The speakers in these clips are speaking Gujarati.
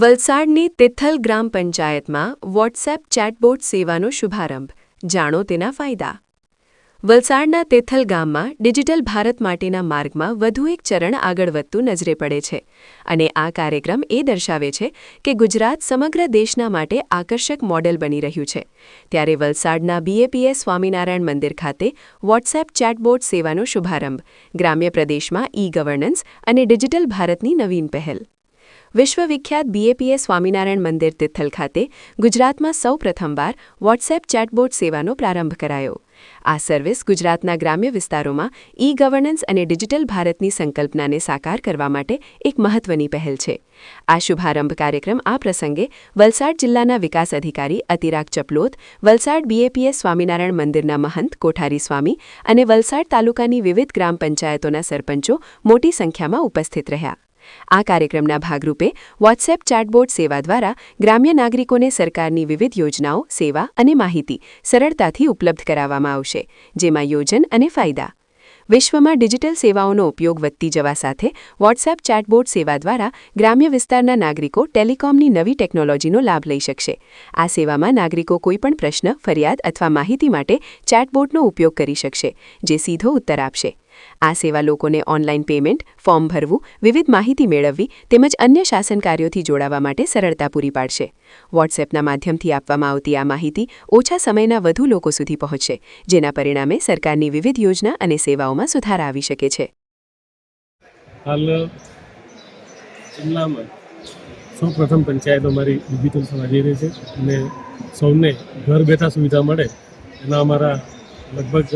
વલસાડની તિથલ ગ્રામ પંચાયતમાં વોટ્સએપ ચેટબોટ સેવાનો શુભારંભ. જાણો તેના ફાયદા. વલસાડના તિથલ ગામમાં ડિજિટલ ભારત માટેના માર્ગમાં વધુ એક ચરણ આગળ વધતું નજરે પડે છે અને આ કાર્યક્રમ એ દર્શાવે છે કે ગુજરાત સમગ્ર દેશના માટે આકર્ષક મોડેલ બની રહ્યું છે. ત્યારે વલસાડના BAPS સ્વામિનારાયણ મંદિર ખાતે વોટ્સએપ ચેટબોટ સેવાનો શુભારંભ. ગ્રામ્ય પ્રદેશમાં ઈ-ગવર્નન્સ અને ડિજિટલ ભારતની નવીન પહેલ. વિશ્વવિખ્યાત BAPS સ્વામિનારાયણ મંદિર તિથલ ખાતે ગુજરાતમાં સૌ પ્રથમવાર વોટ્સએપ ચેટબોટ સેવાનો પ્રારંભ કરાયો. આ સર્વિસ ગુજરાતના ગ્રામ્ય વિસ્તારોમાં ઈ-ગવર્નન્સ અને ડિજિટલ ભારતની સંકલ્પનાને સાકાર કરવા માટે એક મહત્વની પહેલ છે. આ શુભારંભ કાર્યક્રમ આ પ્રસંગે વલસાડ જિલ્લાના વિકાસ અધિકારી અતિરાગ ચપલોત, વલસાડ BAPS સ્વામિનારાયણ મંદિરના મહંત કોઠારી સ્વામી અને વલસાડ તાલુકાની વિવિધ ગ્રામ પંચાયતોના સરપંચો મોટી સંખ્યામાં ઉપસ્થિત રહ્યા. આ કાર્યક્રમના ભાગરૂપે વોટ્સએપ ચેટબોટ સેવા દ્વારા ગ્રામ્ય નાગરિકોને સરકારની વિવિધ યોજનાઓ, સેવા અને માહિતી સરળતાથી ઉપલબ્ધ કરાવવામાં આવશે, જેમાં યોજન અને ફાયદા. વિશ્વમાં ડિજિટલ સેવાઓનો ઉપયોગ વધતી જવા સાથે વોટ્સએપ ચેટબોટ સેવા દ્વારા ગ્રામ્ય વિસ્તારના નાગરિકો ટેલિકોમની નવી ટેકનોલોજીનો લાભ લઈ શકશે. આ સેવામાં નાગરિકો કોઈપણ પ્રશ્ન, ફરિયાદ અથવા માહિતી માટે ચેટબોટનો ઉપયોગ કરી શકશે, જે સીધો ઉત્તર આપશે. આ સેવા લોકોને ઓનલાઈન પેમેન્ટ, ફોર્મ ભરવું, વિવિધ માહિતી મેળવવી તેમજ અન્ય શાસન કાર્યોથી જોડાવા માટે સરળતા પૂરી પાડશે. વોટ્સએપના માધ્યમથી આપવામાં આવતી આ માહિતી ઓછા સમયના વધુ લોકો સુધી પહોંચશે, જેના પરિણામે સરકારની વિવિધ યોજના અને સેવાઓમાં સુધારા આવી શકે છે. હાલ જિલ્લામાં સૌપ્રથમ પંચાયત અમારી ડિજિટલ થવા જઈ રહી છે અને સૌને ઘર બેઠા સુવિધા મળે એના અમારા લગભગ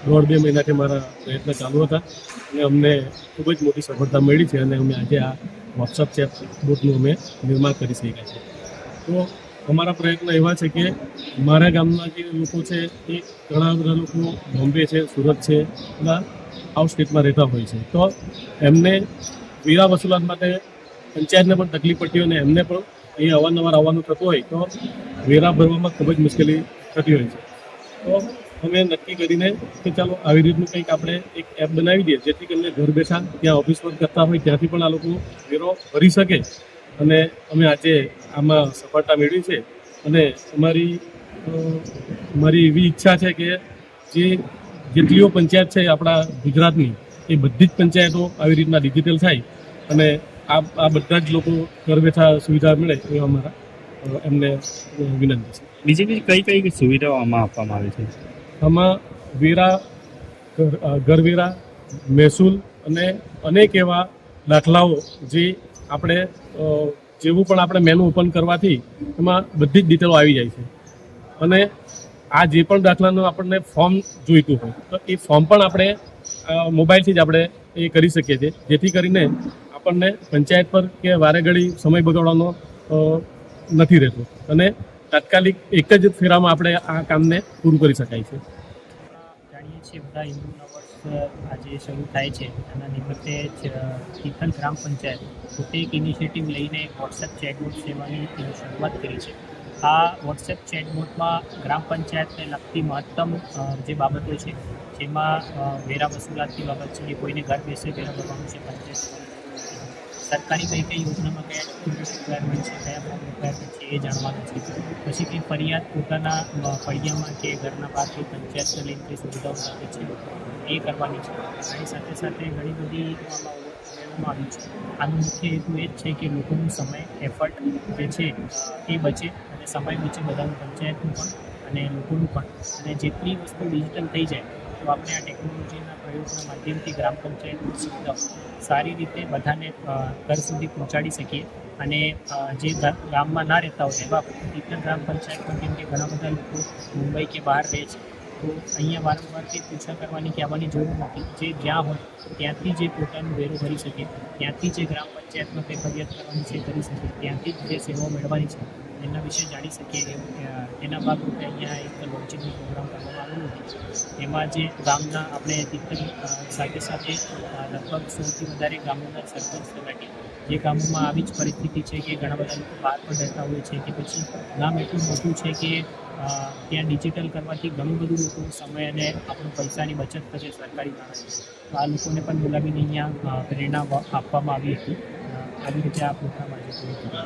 1.5-2 મહિનાથી મારા પ્રયત્ન ચાલુ હતા અને અમને ખૂબ જ મોટી સફળતા મળી છે અને અમે આજે આ વોટ્સઅપ ચેટબોટનું અમે નિર્માણ કરી શક્યા છીએ. તો અમારા પ્રયત્ન એવા છે કે મારા ગામના જે લોકો છે એ ઘણા બધા લોકો બોમ્બે છે, સુરત છે, બધા આઉટ સ્ટેટમાં રહેતા હોય છે. તો એમને વેરા વસૂલાત માટે પંચાયતને પણ તકલીફ પડતી હોય અને એમને પણ અહીં અવારનવાર આવવાનું થતું હોય તો વેરા ભરવામાં ખૂબ જ મુશ્કેલી થતી હોય છે. તો અમે નક્કી કરીને કે ચાલો આવી રીતનું કંઈક આપણે એક એપ બનાવી દઈએ જેથી કરીને ઘર બેઠા ત્યાં ઓફિસ વર્ક કરતા હોય ત્યાંથી પણ આ લોકો વેરો ભરી શકે અને અમે આજે આમાં સફળતા મેળવી છે અને મારી એવી ઈચ્છા છે કે જેટલીઓ પંચાયત છે આપણા ગુજરાતની એ બધી જ પંચાયતો આવી રીતના ડિજિટલ થાય અને આ બધા જ લોકો ઘર બેઠા સુવિધા મળે એ અમારા એમને વિનંતી છે. બીજી કઈ સુવિધાઓ આમાં આપવામાં આવે છે? આમાં વેરા, ઘરવેરા, મહેસૂલ અને અનેક એવા દાખલાઓ જે આપણે જેવું પણ આપણે મેનુ ઓપન કરવાથી એમાં બધી જ ડિટેલો આવી જાય છે અને આ જે પણ દાખલાનું આપણને ફોર્મ જોઈતું હોય તો એ ફોર્મ પણ આપણે મોબાઈલથી જ આપણે એ કરી શકીએ છીએ, જેથી કરીને આપણને પંચાયત પર કે વારે ઘડી સમય બગાડવાનો નથી રહેતો અને તાત્કાલિક એક જ ફેરામાં આપણે આ કામને પૂરું કરી શકાય છે. જાણીએ છીએ બધા હિન્દુ નવર્ષ આજે શરૂ થાય છે એના નિમિત્તે તિથલ ગ્રામ પંચાયત પોતે એક ઇનિશિયેટિવ લઈને વોટ્સએપ ચેટબોટ સેવાની શરૂઆત કરી છે. આ વોટ્સએપ ચેટબોટમાં ગ્રામ પંચાયતને લગતી મહત્તમ જે બાબતો છે જેમાં વેરા વસૂલાતની બાબત છે, કોઈને ઘર બેસે વેરા ભરવાનું છે, પંચાયત સરકારી કઈ યોજનામાં કયા ડોક્યુમેન્ટ રિક્વાયરમેન્ટ છે, કયા ફોર્મ રિક્વાયરમેન્ટ છે એ જાણવાનું છે. પછી કંઈ ફરિયાદ પોતાના ફળિયામાં કે ઘરના બહાર કંઈ પંચાયતને લઈને કંઈ સુવિધાઓ માટે છે એ કરવાની છે. આની સાથે સાથે ઘણી બધી ઉમેરવામાં આવી છે. આનો મુખ્ય હેતુ એ જ છે કે લોકોનો સમય, એફર્ટ જે છે એ બચે અને સમય બચે બધાનું, પંચાયતનું પણ અને લોકોનું પણ. અને જેટલી વસ્તુ ડિજિટલ થઈ જાય તો આપણે આ ટેકનોલોજીના પ્રયોગના માધ્યમથી ગ્રામ પંચાયતની સુવિધાઓ સારી રીતે બધાને ઘર સુધી પહોંચાડી શકીએ અને જે ગામમાં ના રહેતા હોય એવા તિથલ ગ્રામ પંચાયતમાં કેમ કે ઘણા બધા લોકો મુંબઈ કે બહાર રહે છે તો અહીંયા વારંવાર કંઈ પૂછા કરવાની કે આવવાની જરૂર નથી. જે જ્યાં હોય ત્યાંથી જે પોતાનું વેરો ભરી શકે, ત્યાંથી જે ગ્રામ પંચાયતમાં કંઈ ફરિયાદ કરવાની છે કરી શકે, ત્યાંથી જ જે સેવાઓ મેળવવાની છે એના વિશે જાણી શકીએ. એના ભાગરૂપે અહીંયા એક લોન્ચિંગનો પ્રોગ્રામ કરવામાં આવેલો હતો. એમાં જે ગામના આપણે તિથલ સાથે સાથે લગભગ 100થી વધારે ગામોના સરપંચ તરીકે જે ગામોમાં આવી જ પરિસ્થિતિ છે કે ઘણા બધા લોકો બહાર પણ રહેતા હોય છે કે પછી ગામ એટલું મોટું છે કે ત્યાં ડિજિટલ કરવાથી ઘણું બધું લોકોનો સમય અને આપણું પૈસાની બચત થશે સરકારી નાણાંની. તો આ લોકોને પણ બોલાવીને અહીંયા પ્રેરણા આપવામાં આવી હતી. આવી રીતે આ પ્રોગ્રામ આજે પૂરો કર્યો.